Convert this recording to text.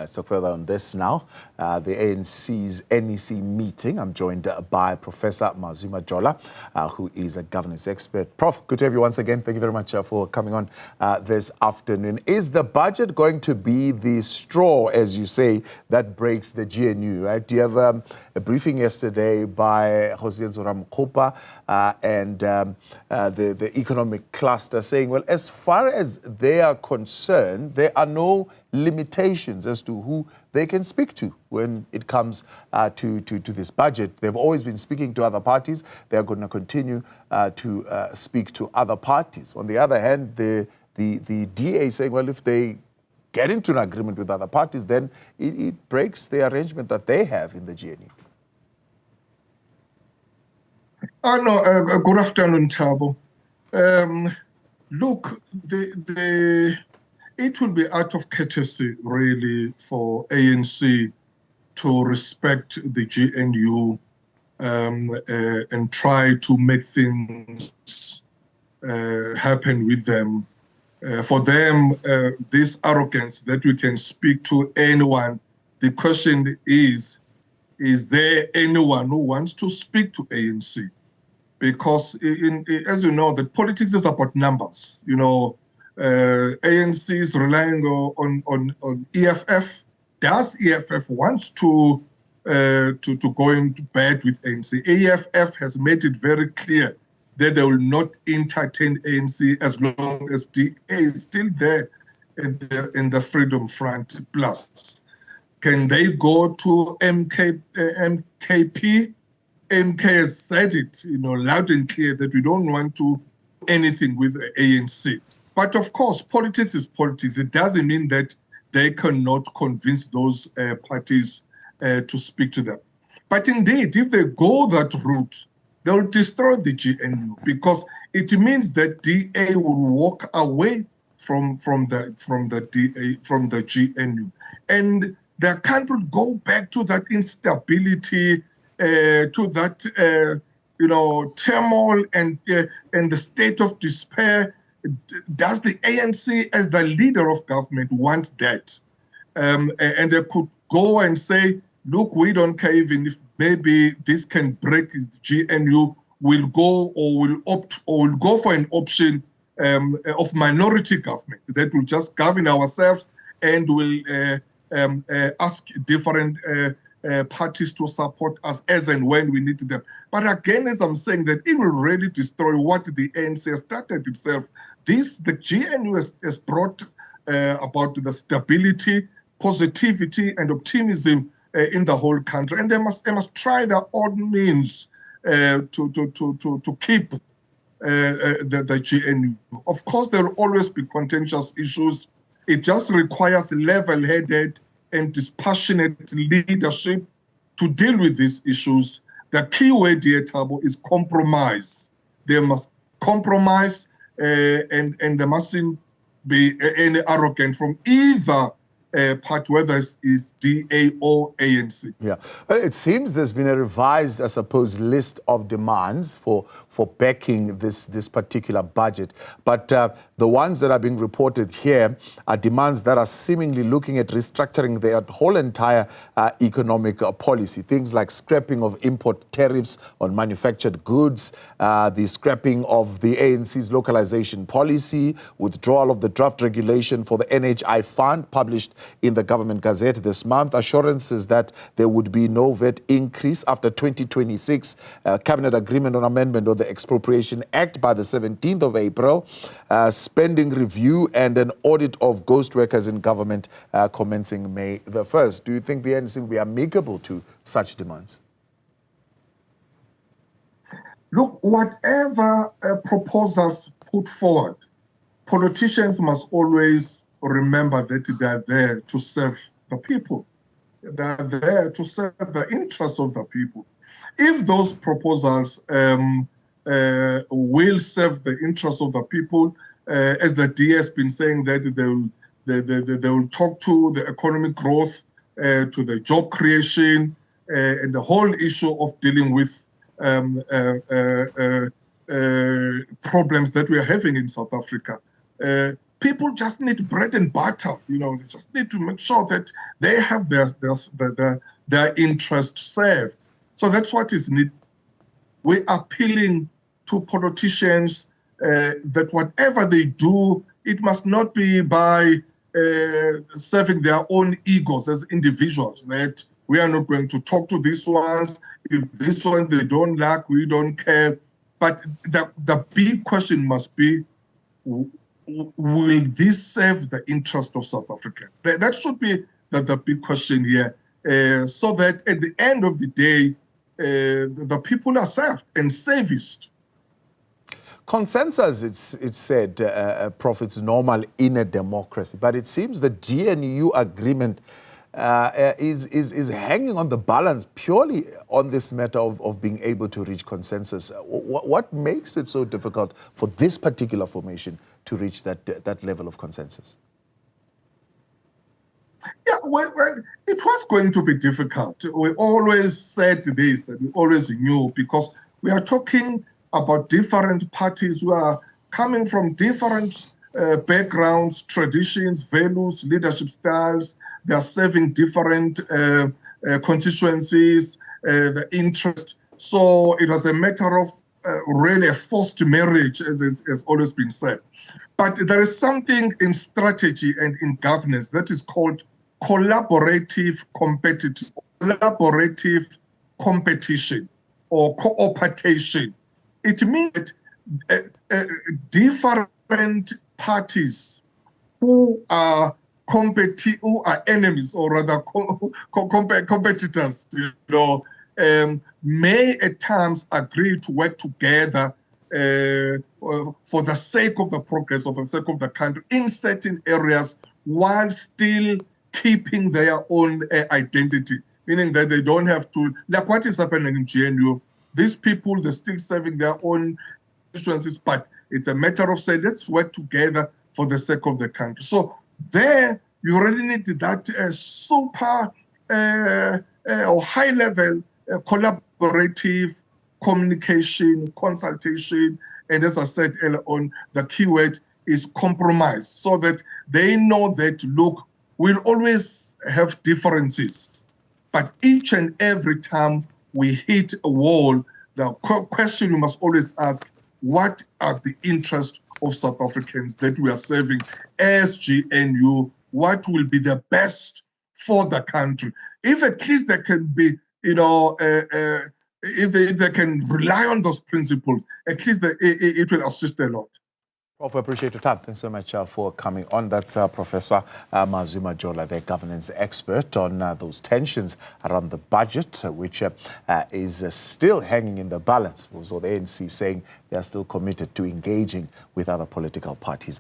So further on this now, the ANC's NEC meeting. I'm joined by Professor Mazwe Majola, who is a governance expert. Prof, good to have you once again. Thank you very much for coming on this afternoon. Is the budget going to be the straw, as you say, that breaks the GNU, right? Do you have a briefing yesterday by Newzroom Afrika and the economic cluster saying, well, as far as they are concerned, there are no limitations as to who they can speak to when it comes to this budget. They've always been speaking to other parties. They're going to continue to speak to other parties. On the other hand, the DA is saying, well, if they get into an agreement with other parties, then it breaks the arrangement that they have in the GNU. Good afternoon, Thabo. Look, it will be out of courtesy, really, for ANC to respect the GNU and try to make things happen with them. For them, this arrogance that we can speak to anyone, the question is there anyone who wants to speak to ANC? Because, as you know, the politics is about numbers. You know, ANC is relying on EFF. Does EFF wants to go into bed with ANC? EFF has made it very clear that they will not entertain ANC as long as DA is still there in the Freedom Front Plus. Can they go to MKP? MK has said it, loud and clear that we don't want to do anything with the ANC. But of course, politics is politics. It doesn't mean that they cannot convince those parties to speak to them. But indeed, if they go that route, they'll destroy the GNU, because it means that DA will walk away from the GNU, and the country will go back to that instability, to that turmoil and the state of despair. Does the ANC, as the leader of government, want that? And they could go and say, look, we don't care even if maybe this can break the GNU. We'll go or will opt or will go for an option of minority government that will just govern ourselves and will ask different parties to support us as and when we need them. But again, as I'm saying, that it will really destroy what the ANC has started itself. The GNU has brought about the stability, positivity, and optimism in the whole country, and they must try their own means to keep the GNU. Of course, there will always be contentious issues. It just requires level-headed and dispassionate leadership to deal with these issues. The key word here, Thabo, is compromise. They must compromise, and there mustn't be any arrogance from either part, whether it's DA or ANC. Yeah, well, it seems there's been a revised, I suppose, list of demands for backing this particular budget. But the ones that are being reported here are demands that are seemingly looking at restructuring their whole entire economic policy. Things like scrapping of import tariffs on manufactured goods, the scrapping of the ANC's localization policy, withdrawal of the draft regulation for the NHI fund published in the Government Gazette this month, assurances that there would be no VAT increase after 2026, cabinet agreement on amendment of the Expropriation Act by the 17th of April, spending review and an audit of ghost workers in government commencing May the 1st. Do you think the ANC will be amicable to such demands? Look, whatever proposals put forward, politicians must always remember that they are there to serve the people. They are there to serve the interests of the people. If those proposals will serve the interests of the people, as the DA has been saying, that they will talk to the economic growth, to the job creation, and the whole issue of dealing with problems that we are having in South Africa. people just need bread and butter. You know, they just need to make sure that they have their interest served. So that's what is needed. We're appealing to politicians that whatever they do, it must not be by serving their own egos as individuals, that we are not going to talk to these ones. If this one they don't like, we don't care. But the big question must be, will this serve the interest of South Africans? That should be the big question here, so that at the end of the day, the people are served and serviced. Consensus, it's said, Prof, it's normal in a democracy, but it seems the GNU agreement is hanging on the balance purely on this matter of being able to reach consensus. What makes it so difficult for this particular formation to reach that level of consensus? Yeah, well, it was going to be difficult. We always said this, and we always knew, because we are talking about different parties who are coming from different backgrounds, traditions, values, leadership styles. They are serving different constituencies, the interest. So it was a matter of really a forced marriage, as it has always been said. But there is something in strategy and in governance that is called collaborative competition or cooperation. It means that different parties who are enemies, or rather competitors, you know, may at times agree to work together for the sake of the progress, or for the sake of the country in certain areas, while still keeping their own identity, meaning that they don't have to, like what is happening in GNU, these people, they're still serving their own constituencies, but it's a matter of saying, let's work together for the sake of the country. So there, you really need that super or high-level collaborative communication, consultation, and as I said earlier on, the keyword is compromise, so that they know that, look, we'll always have differences, but each and every time we hit a wall, the question we must always ask, what are the interests of South Africans that we are serving as GNU? What will be the best for the country? If at least there can be, you know, if they can rely on those principles, at least it will assist a lot. Prof, I appreciate your time. Thanks so much for coming on. That's Professor Mazwe Majola, the governance expert, on those tensions around the budget, which is still hanging in the balance. So the ANC saying they are still committed to engaging with other political parties.